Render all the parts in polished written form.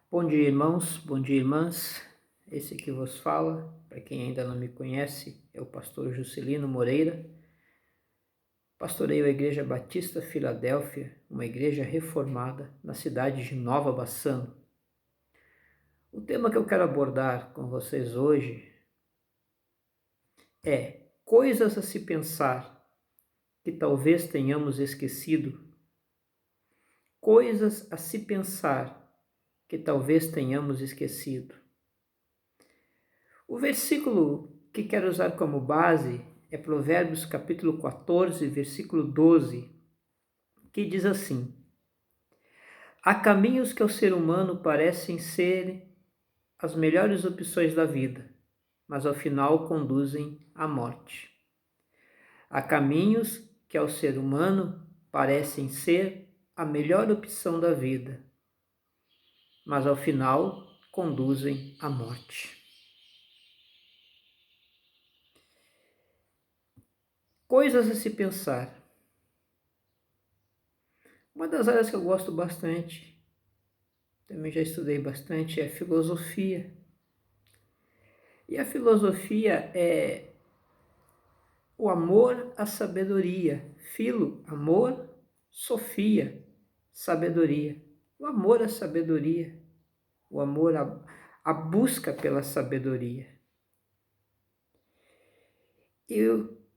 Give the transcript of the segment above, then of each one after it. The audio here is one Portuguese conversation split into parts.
Bom dia, irmãos, bom dia, irmãs. Esse que vos fala, para quem ainda não me conhece, é o pastor Juscelino Moreira. Pastoreio a Igreja Batista Filadélfia, uma igreja reformada na cidade de Nova Bassano. O tema que eu quero abordar com vocês hoje é coisas a se pensar que talvez tenhamos esquecido. Coisas a se pensar que talvez tenhamos esquecido. O versículo que quero usar como base é Provérbios capítulo 14, versículo 12, que diz assim: há caminhos que ao ser humano parecem ser as melhores opções da vida, mas ao final conduzem à morte. Há caminhos que ao ser humano parecem ser a melhor opção da vida, mas ao final conduzem à morte. Coisas a se pensar. Uma das áreas que eu gosto bastante, também já estudei bastante, é filosofia. E a filosofia é o amor à sabedoria. Filo, amor, sofia, sabedoria. O amor à sabedoria, o amor à busca pela sabedoria. E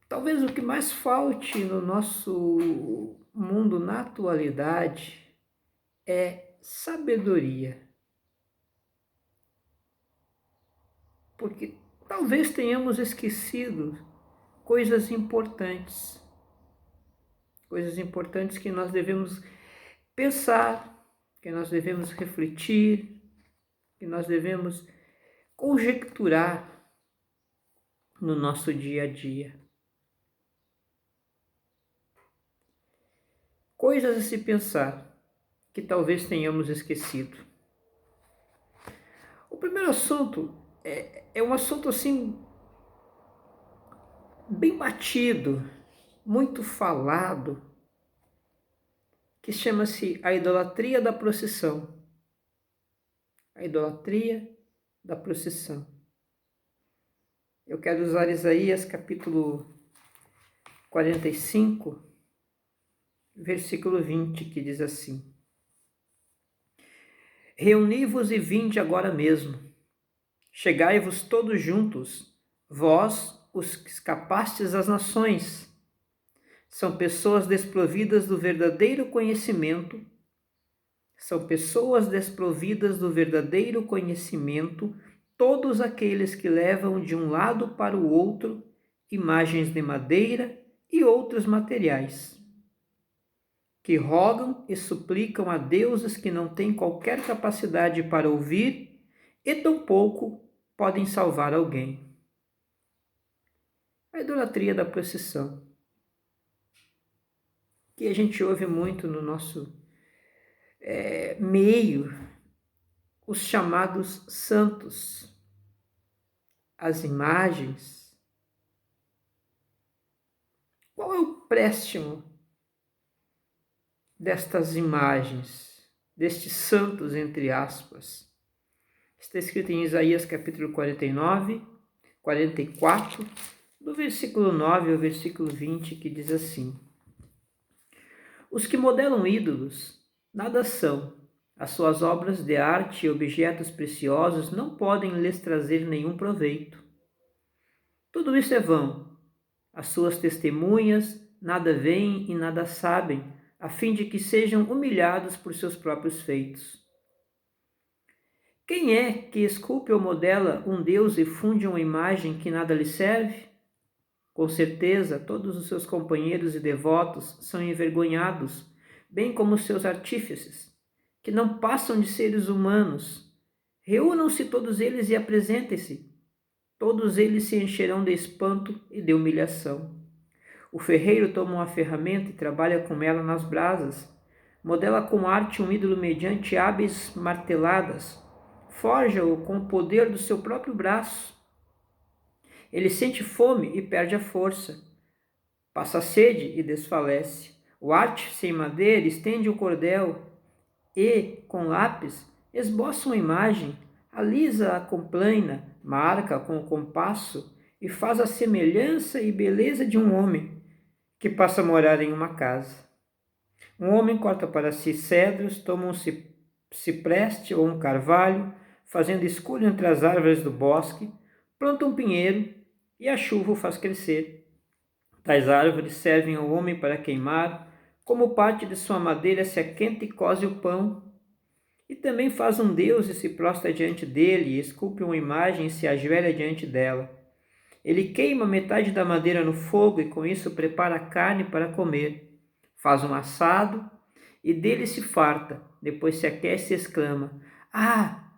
talvez o que mais falte no nosso mundo na atualidade é sabedoria. Porque talvez tenhamos esquecido coisas importantes que nós devemos pensar, que nós devemos refletir, que nós devemos conjecturar no nosso dia a dia. Coisas a se pensar que talvez tenhamos esquecido. O primeiro assunto é um assunto assim bem batido, muito falado, que chama-se a idolatria da procissão. A idolatria da procissão. Eu quero usar Isaías capítulo 45, versículo 20, que diz assim: reuni-vos e vinde agora mesmo, chegai-vos todos juntos, vós, os que escapastes às nações. São pessoas desprovidas do verdadeiro conhecimento, todos aqueles que levam de um lado para o outro imagens de madeira e outros materiais, que rogam e suplicam a deuses que não têm qualquer capacidade para ouvir e tampouco podem salvar alguém. A idolatria da procissão, que a gente ouve muito no nosso meio, os chamados santos, as imagens. Qual é o préstimo destas imagens, destes santos, entre aspas? Está escrito em Isaías capítulo 49, 44, do versículo 9 ao versículo 20, que diz assim: os que modelam ídolos nada são, as suas obras de arte e objetos preciosos não podem lhes trazer nenhum proveito. Tudo isso é vão. As suas testemunhas nada veem e nada sabem, a fim de que sejam humilhados por seus próprios feitos. Quem é que esculpe ou modela um Deus e funde uma imagem que nada lhe serve? Com certeza, todos os seus companheiros e devotos são envergonhados, bem como seus artífices, que não passam de seres humanos. Reúnam-se todos eles e apresentem-se. Todos eles se encherão de espanto e de humilhação. O ferreiro toma uma ferramenta e trabalha com ela nas brasas. Modela com arte um ídolo mediante hábeis marteladas. Forja-o com o poder do seu próprio braço. Ele sente fome e perde a força. Passa sede e desfalece. O artífice em madeira estende o cordel e, com lápis, esboça uma imagem, alisa-a com plana, marca com o compasso e faz a semelhança e beleza de um homem que passa a morar em uma casa. Um homem corta para si cedros, toma um cipreste ou um carvalho, fazendo escolha entre as árvores do bosque, planta um pinheiro e a chuva o faz crescer. Tais árvores servem ao homem para queimar, como parte de sua madeira se aquenta e coze o pão. E também faz um deus e se prostra diante dele, e esculpe uma imagem e se ajoelha diante dela. Ele queima metade da madeira no fogo e com isso prepara a carne para comer. Faz um assado e dele se farta, depois se aquece e exclama: Ah,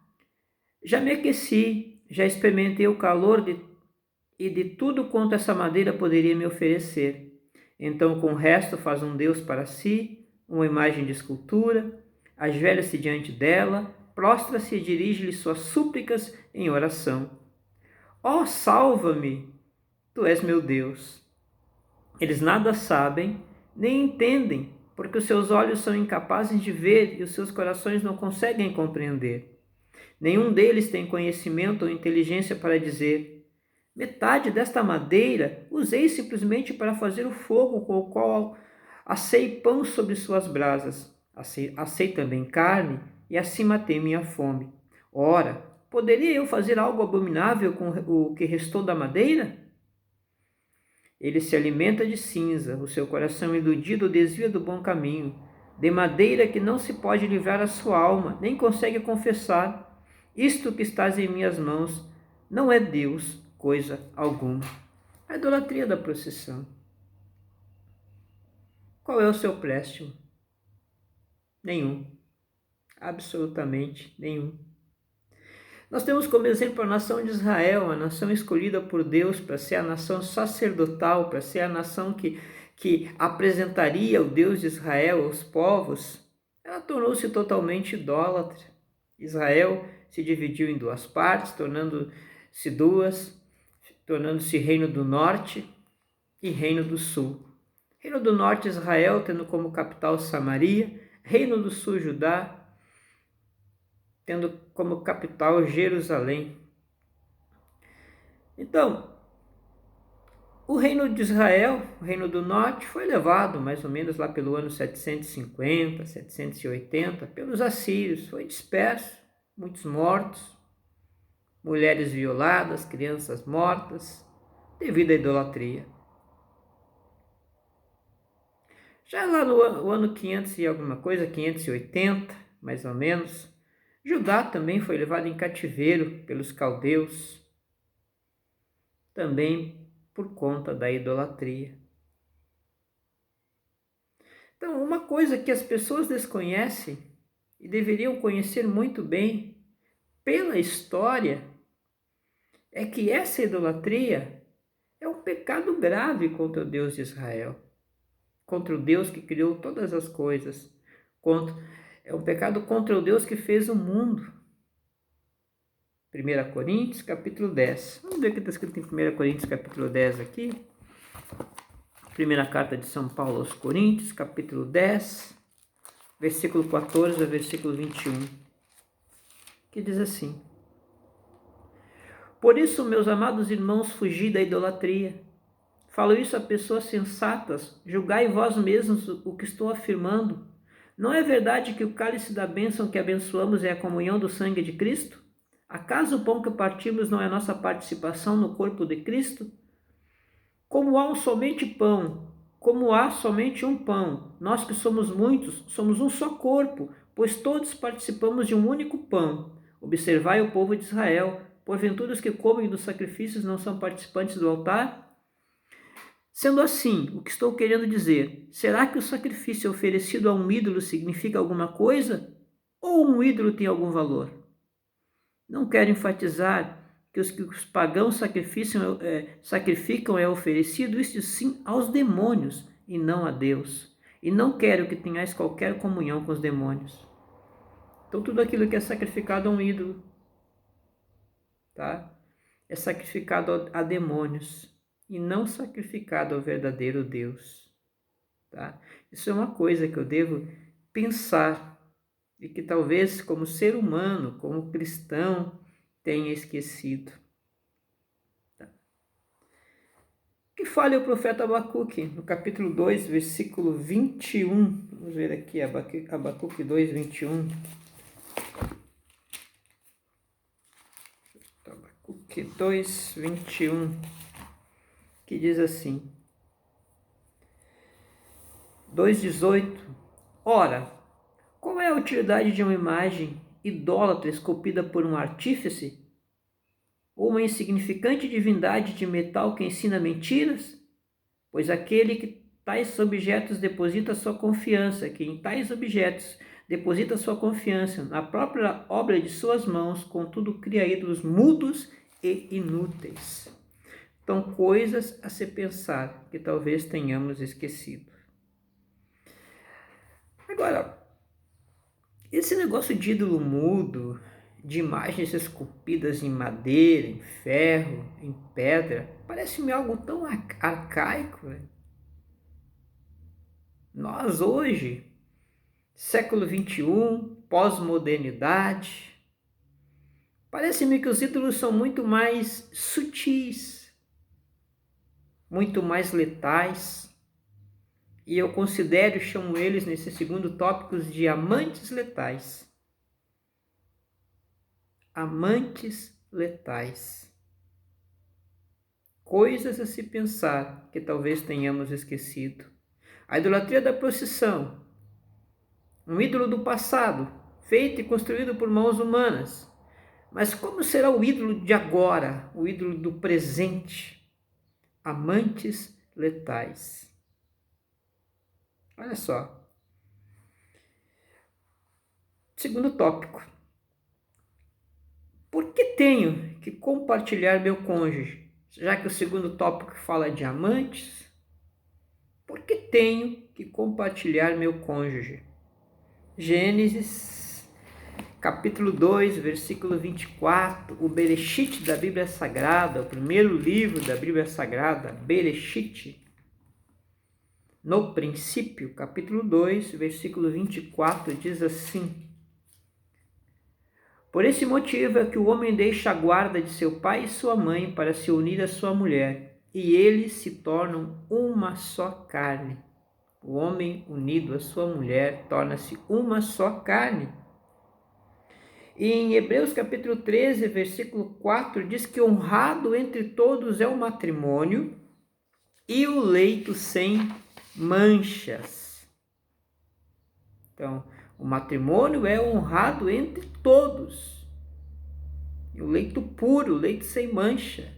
já me aqueci, já experimentei o calor e de tudo quanto essa madeira poderia me oferecer. Então com o resto faz um deus para si, uma imagem de escultura, ajoelha-se diante dela, prostra-se e dirige-lhe suas súplicas em oração. Ó, salva-me! Tu és meu Deus. Eles nada sabem, nem entendem, porque os seus olhos são incapazes de ver e os seus corações não conseguem compreender. Nenhum deles tem conhecimento ou inteligência para dizer: metade desta madeira usei simplesmente para fazer o fogo com o qual assei pão sobre suas brasas. Assei também carne e assim matei minha fome. Ora, poderia eu fazer algo abominável com o que restou da madeira? Ele se alimenta de cinza, o seu coração iludido desvia do bom caminho, de madeira que não se pode livrar a sua alma, nem consegue confessar: isto que estás em minhas mãos não é Deus, coisa alguma. A idolatria da procissão. Qual é o seu préstimo? Nenhum. Absolutamente nenhum. Nós temos como exemplo a nação de Israel, a nação escolhida por Deus para ser a nação sacerdotal, para ser a nação que apresentaria o Deus de Israel aos povos. Ela tornou-se totalmente idólatra. Israel se dividiu em duas partes, tornando-se Reino do Norte e Reino do Sul. Reino do Norte, Israel, tendo como capital Samaria, Reino do Sul, Judá, tendo como capital Jerusalém. Então, o reino de Israel, o reino do norte, foi levado mais ou menos lá pelo ano 750, 780, pelos assírios, foi disperso, muitos mortos, mulheres violadas, crianças mortas, devido à idolatria. Já lá no ano 500 e alguma coisa, 580, mais ou menos, Judá também foi levado em cativeiro pelos caldeus, também por conta da idolatria. Então, uma coisa que as pessoas desconhecem e deveriam conhecer muito bem pela história é que essa idolatria é um pecado grave contra o Deus de Israel, contra o Deus que criou todas as coisas, é um pecado contra o Deus que fez o mundo. 1 Coríntios, capítulo 10. Vamos ver o que está escrito em 1 Coríntios, capítulo 10 aqui. Primeira carta de São Paulo aos Coríntios, capítulo 10, versículo 14 a versículo 21, que diz assim: Por isso, meus amados irmãos, fugi da idolatria. Falo isso a pessoas sensatas, julgai vós mesmos o que estou afirmando. Não é verdade que o cálice da bênção que abençoamos é a comunhão do sangue de Cristo? Acaso o pão que partimos não é nossa participação no corpo de Cristo? Como há somente um pão, nós que somos muitos, somos um só corpo, pois todos participamos de um único pão. Observai o povo de Israel, porventura os que comem dos sacrifícios não são participantes do altar? Sendo assim, o que estou querendo dizer? Será que o sacrifício oferecido a um ídolo significa alguma coisa? Ou um ídolo tem algum valor? Não quero enfatizar que os pagãos sacrificam é oferecido, isto sim, aos demônios e não a Deus. E não quero que tenhais qualquer comunhão com os demônios. Então tudo aquilo que é sacrificado a um ídolo, tá? É sacrificado a demônios e não sacrificado ao verdadeiro Deus, tá? Isso é uma coisa que eu devo pensar e que talvez como ser humano, como cristão, tenha esquecido. Que fale o profeta Abacuque, no capítulo 2, versículo 21. Vamos ver aqui, Abacuque 2, 21. Abacuque 2, 21, que diz assim, 2,18. Ora, qual é a utilidade de uma imagem idólatra esculpida por um artífice? Ou uma insignificante divindade de metal que ensina mentiras? Pois aquele que tais objetos deposita sua confiança, que em tais objetos deposita sua confiança na própria obra de suas mãos, contudo cria ídolos mudos e inúteis. Então, coisas a se pensar que talvez tenhamos esquecido. Agora, esse negócio de ídolo mudo, de imagens esculpidas em madeira, em ferro, em pedra, parece-me algo tão arcaico. Né? Nós hoje, século XXI, pós-modernidade, parece-me que os ídolos são muito mais sutis, muito mais letais, e eu considero, chamo eles nesse segundo tópico de amantes letais. Amantes letais. Coisas a se pensar que talvez tenhamos esquecido. A idolatria da procissão, um ídolo do passado, feito e construído por mãos humanas. Mas como será o ídolo de agora, o ídolo do presente? Amantes letais. Olha só. Segundo tópico. Por que tenho que compartilhar meu cônjuge? Já que o segundo tópico fala de amantes, por que tenho que compartilhar meu cônjuge? Gênesis, capítulo 2, versículo 24, o Bereshit da Bíblia Sagrada, o primeiro livro da Bíblia Sagrada, Bereshit. No princípio, capítulo 2, versículo 24, diz assim: Por esse motivo é que o homem deixa a guarda de seu pai e sua mãe para se unir à sua mulher, e eles se tornam uma só carne. O homem unido à sua mulher torna-se uma só carne. E em Hebreus capítulo 13, versículo 4, diz que honrado entre todos é o matrimônio e o leito sem manchas. Então, o matrimônio é honrado entre todos. E o leito puro, o leito sem mancha.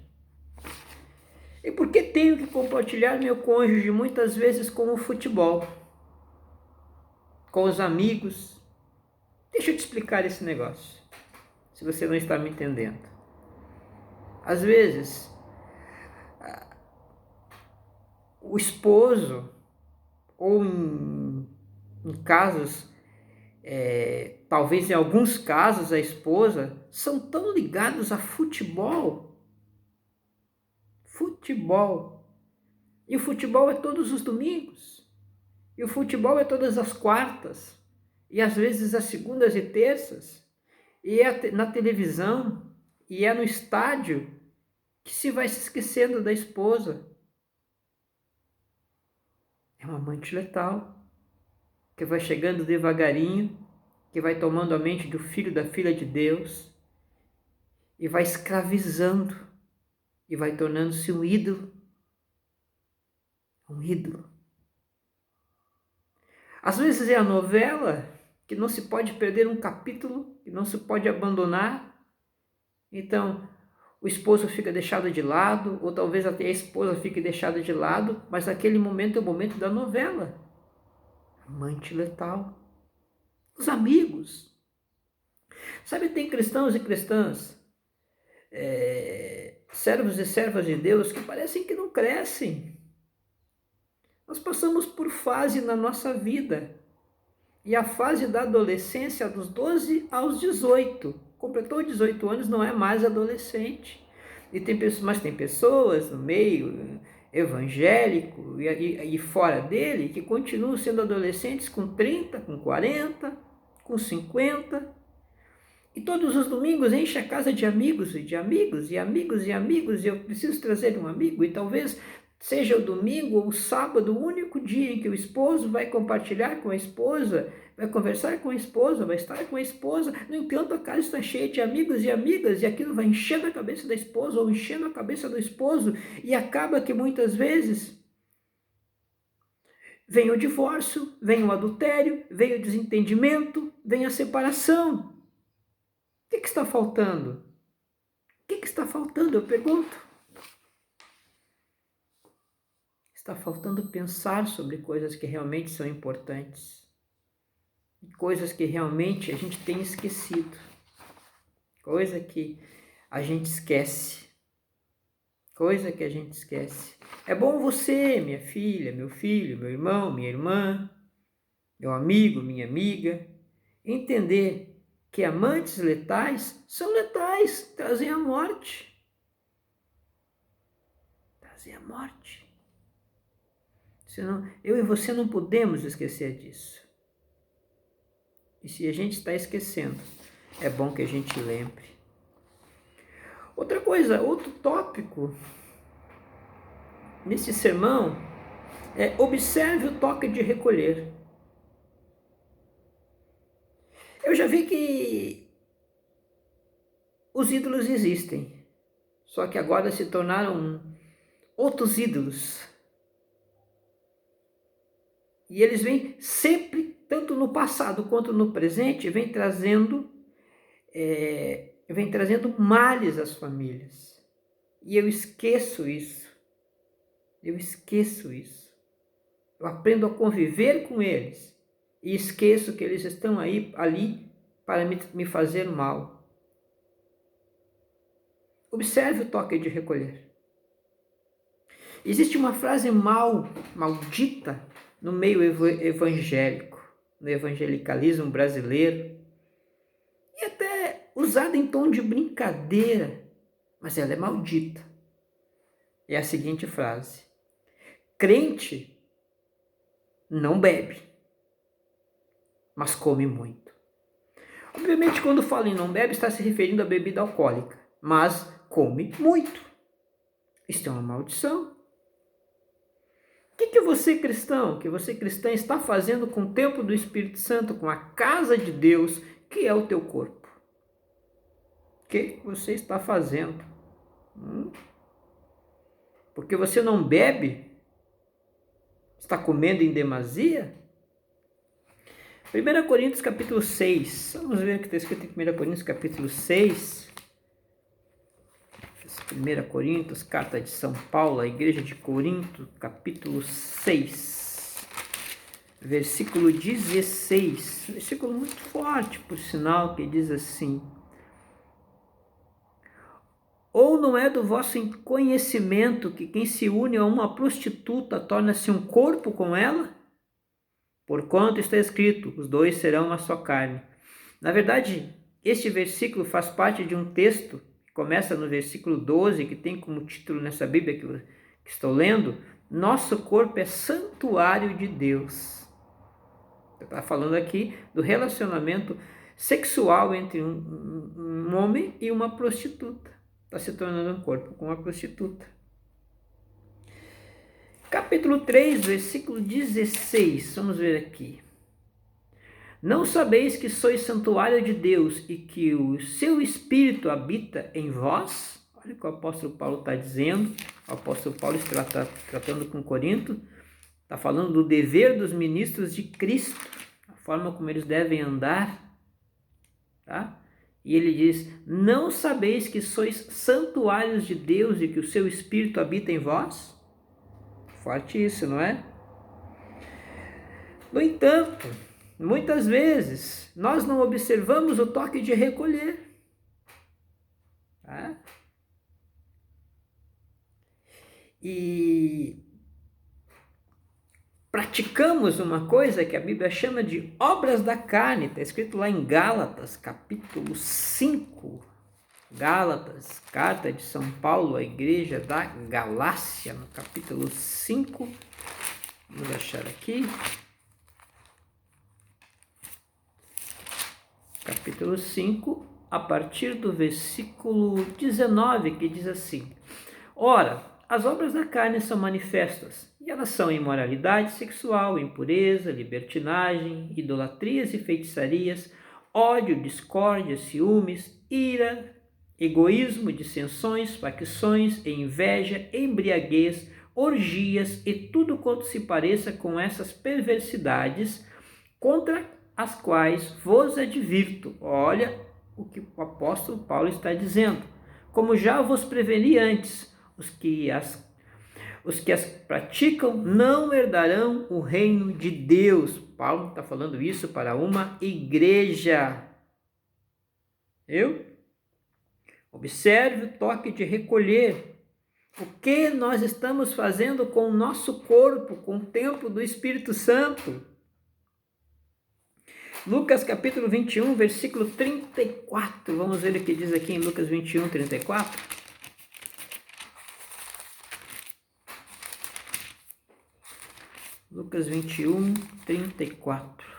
E por que tenho que compartilhar meu cônjuge muitas vezes com o futebol? Com os amigos? Deixa eu te explicar esse negócio, se você não está me entendendo. Às vezes, o esposo, ou em casos, talvez em alguns casos a esposa, são tão ligados a futebol. E o futebol é todos os domingos. E o futebol é todas as quartas. E às vezes as segundas e terças. E é na televisão. E é no estádio que se vai se esquecendo da esposa. É um amante letal, que vai chegando devagarinho, que vai tomando a mente do filho, da filha de Deus, e vai escravizando, e vai tornando-se um ídolo. Um ídolo. Às vezes é a novela, que não se pode perder um capítulo, que não se pode abandonar. Então, o esposo fica deixado de lado, ou talvez até a esposa fique deixada de lado, mas naquele momento é o momento da novela. Amante letal. Os amigos. Sabe, tem cristãos e cristãs, servos e servas de Deus, que parecem que não crescem. Nós passamos por fase na nossa vida. E a fase da adolescência, dos 12 aos 18. Completou 18 anos, não é mais adolescente. Mas tem pessoas no meio evangélico e fora dele que continuam sendo adolescentes com 30, com 40, com 50, e todos os domingos enche a casa de amigos e de amigos e amigos e amigos, e eu preciso trazer um amigo, e talvez seja o domingo ou o sábado o único dia em que o esposo vai compartilhar com a esposa, vai conversar com a esposa, vai estar com a esposa. No entanto, a casa está cheia de amigos e amigas, e aquilo vai enchendo a cabeça da esposa ou enchendo a cabeça do esposo, e acaba que muitas vezes vem o divórcio, vem o adultério, vem o desentendimento, vem a separação. O que está faltando? O que está faltando? Eu pergunto. Está faltando pensar sobre coisas que realmente são importantes. Coisas que realmente a gente tem esquecido. Coisa que a gente esquece. Coisa que a gente esquece. É bom você, minha filha, meu filho, meu irmão, minha irmã, meu amigo, minha amiga, entender que amantes letais são letais, trazem a morte. Trazem a morte. Senão, eu e você não podemos esquecer disso. E se a gente está esquecendo, é bom que a gente lembre. Outra coisa, outro tópico nesse sermão é: observe o toque de recolher. Eu já vi que os ídolos existem, só que agora se tornaram outros ídolos. E eles vêm sempre, tanto no passado quanto no presente, vêm trazendo males às famílias. E eu esqueço isso. Eu aprendo a conviver com eles e esqueço que eles estão ali para me fazer mal. Observe o toque de recolher. Existe uma frase maldita no meio evangélico, no evangelicalismo brasileiro, e até usada em tom de brincadeira, mas ela é maldita. É a seguinte frase: crente não bebe, mas come muito. Obviamente, quando fala em não bebe, está se referindo à bebida alcoólica, mas come muito. Isto é uma maldição. O que você cristão, está fazendo com o templo do Espírito Santo, com a casa de Deus, que é o teu corpo? O que você está fazendo? Porque você não bebe? Está comendo em demasia? 1 Coríntios capítulo 6. Vamos ver o que está escrito em 1 Coríntios capítulo 6. 1 Coríntios, carta de São Paulo, à igreja de Corinto, capítulo 6, versículo 16. Versículo muito forte, por sinal, que diz assim: ou não é do vosso conhecimento que quem se une a uma prostituta torna-se um corpo com ela? Porquanto está escrito: os dois serão uma só carne. Na verdade, este versículo faz parte de um texto que começa no versículo 12, que tem como título nessa Bíblia que estou lendo: nosso corpo é santuário de Deus. Está falando aqui do relacionamento sexual entre um homem e uma prostituta. Está se tornando um corpo com uma prostituta. Capítulo 3, versículo 16, vamos ver aqui. Não sabeis que sois santuário de Deus e que o seu Espírito habita em vós? Olha o que o apóstolo Paulo está dizendo. O apóstolo Paulo está tratando com Corinto. Está falando do dever dos ministros de Cristo, a forma como eles devem andar. Tá? E ele diz: não sabeis que sois santuários de Deus e que o seu Espírito habita em vós? Forte isso, não é? No entanto, muitas vezes nós não observamos o toque de recolher. Tá? E praticamos uma coisa que a Bíblia chama de obras da carne. Está escrito lá em Gálatas, capítulo 5. Gálatas, carta de São Paulo à igreja da Galácia, no capítulo 5. Vamos achar aqui. capítulo 5, a partir do versículo 19, que diz assim: Ora, as obras da carne são manifestas, e elas são imoralidade sexual, impureza, libertinagem, idolatrias e feitiçarias, ódio, discórdia, ciúmes, ira, egoísmo, dissensões, facções, inveja, embriaguez, orgias e tudo quanto se pareça com essas perversidades, contra as quais vos advirto. Olha o que o apóstolo Paulo está dizendo. Como já vos preveni antes, os que as praticam não herdarão o reino de Deus. Paulo está falando isso para uma igreja. Observe o toque de recolher. O que nós estamos fazendo com o nosso corpo, com o templo do Espírito Santo? Lucas capítulo 21, versículo 34. Vamos ver o que diz aqui em Lucas 21, 34. Lucas 21, 34.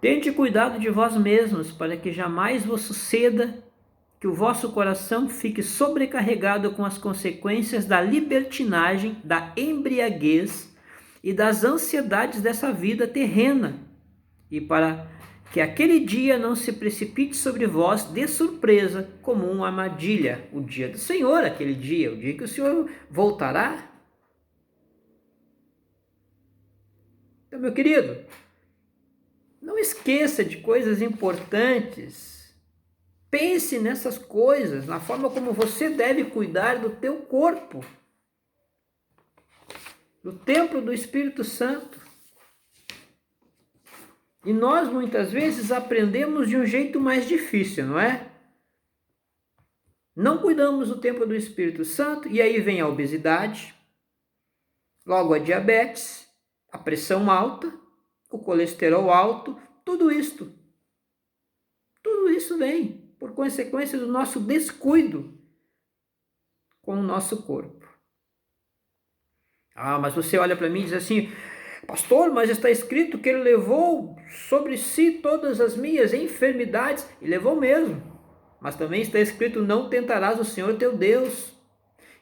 Tende cuidado de vós mesmos, para que jamais vos suceda que o vosso coração fique sobrecarregado com as consequências da libertinagem, da embriaguez e das ansiedades dessa vida terrena, e para que aquele dia não se precipite sobre vós de surpresa como uma armadilha. O dia do Senhor, aquele dia, o dia que o Senhor voltará. Então, meu querido, não esqueça de coisas importantes. Pense nessas coisas, na forma como você deve cuidar do teu corpo, do templo do Espírito Santo. E nós muitas vezes aprendemos de um jeito mais difícil, não é? Não cuidamos do templo do Espírito Santo e aí vem a obesidade, logo a diabetes, a pressão alta, o colesterol alto, tudo isso vem por consequência do nosso descuido com o nosso corpo. Mas você olha para mim e diz assim: pastor, mas está escrito que ele levou sobre si todas as minhas enfermidades. E levou mesmo. Mas também está escrito: não tentarás o Senhor teu Deus.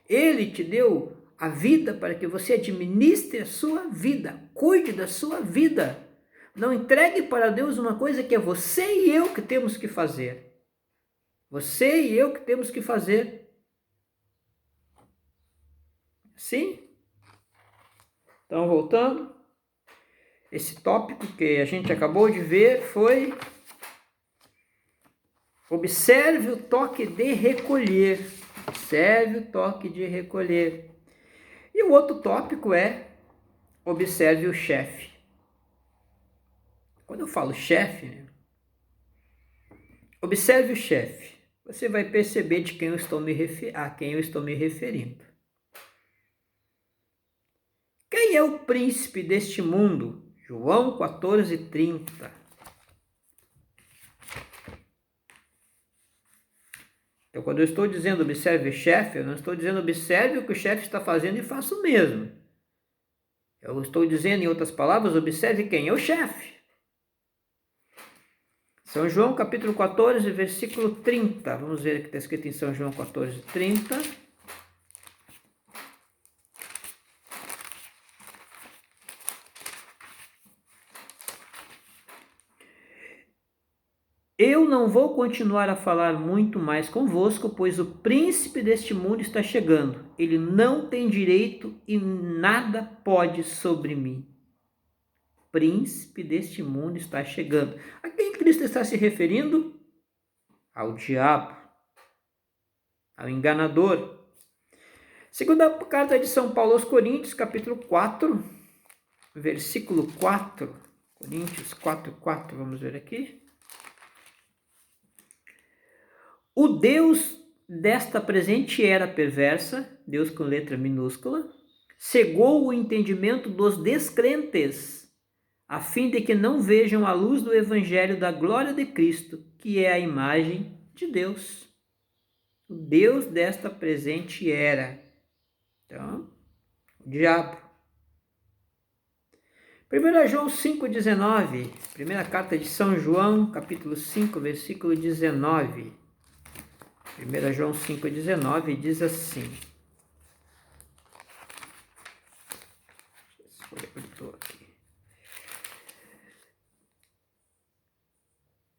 Ele te deu a vida para que você administre a sua vida, cuide da sua vida. Não entregue para Deus uma coisa que é você e eu que temos que fazer. Você e eu que temos que fazer. Sim? Então, voltando, esse tópico que a gente acabou de ver foi: observe o toque de recolher. Observe o toque de recolher. E o outro tópico é: observe o chefe. Quando eu falo chefe, observe o chefe. Você vai perceber de quem eu estou a quem eu estou me referindo. Quem é o príncipe deste mundo? João 14:30. Então, quando eu estou dizendo observe o chefe, eu não estou dizendo observe o que o chefe está fazendo e faça o mesmo. Eu estou dizendo, em outras palavras, observe quem é o chefe. São João capítulo 14, versículo 30. Vamos ver o que está escrito em São João 14, 30. Eu não vou continuar a falar muito mais convosco, pois o príncipe deste mundo está chegando. Ele não tem direito e nada pode sobre mim. O príncipe deste mundo está chegando. A quem Cristo está se referindo? Ao diabo, ao enganador. Segunda carta de São Paulo aos Coríntios, capítulo 4, versículo 4. Coríntios 4:4, vamos ver aqui. O Deus desta presente era perversa, Deus com letra minúscula, cegou o entendimento dos descrentes, a fim de que não vejam a luz do evangelho da glória de Cristo, que é a imagem de Deus. O Deus desta presente era. Então, o diabo. 1 João 5,19, primeira carta de São João, capítulo 5, versículo 19. 1 João 5,19 diz assim.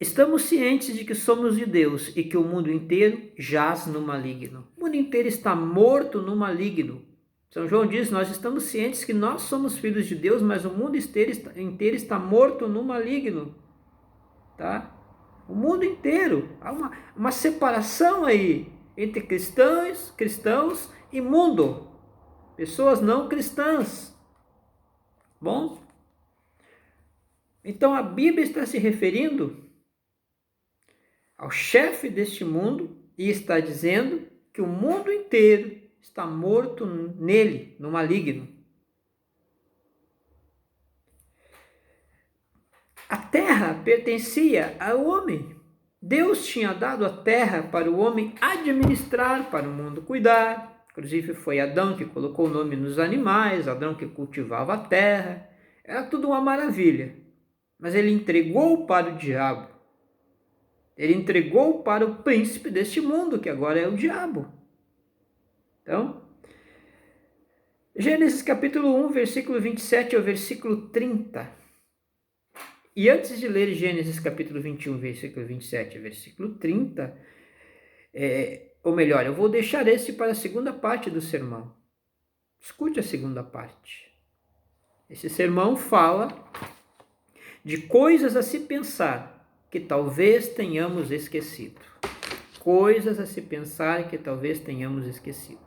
Estamos cientes de que somos de Deus e que o mundo inteiro jaz no maligno. O mundo inteiro está morto no maligno. São João diz, nós estamos cientes que nós somos filhos de Deus, mas o mundo inteiro está morto no maligno. Tá? O mundo inteiro. Há uma separação aí entre cristãos e mundo. Pessoas não cristãs. Bom? Então a Bíblia está se referindo ao chefe deste mundo e está dizendo que o mundo inteiro está morto nele, no maligno. A terra pertencia ao homem. Deus tinha dado a terra para o homem administrar, para o mundo cuidar. Inclusive foi Adão que colocou o nome nos animais, Adão que cultivava a terra. Era tudo uma maravilha. Mas ele entregou para o diabo. Ele entregou para o príncipe deste mundo, que agora é o diabo. Então, Gênesis capítulo 1, versículo 27 ao versículo 30. E antes de ler Gênesis capítulo 21, versículo 27 ao versículo 30, ou melhor, eu vou deixar esse para a segunda parte do sermão. Escute a segunda parte. Esse sermão fala de coisas a se pensar que talvez tenhamos esquecido. Coisas a se pensar que talvez tenhamos esquecido.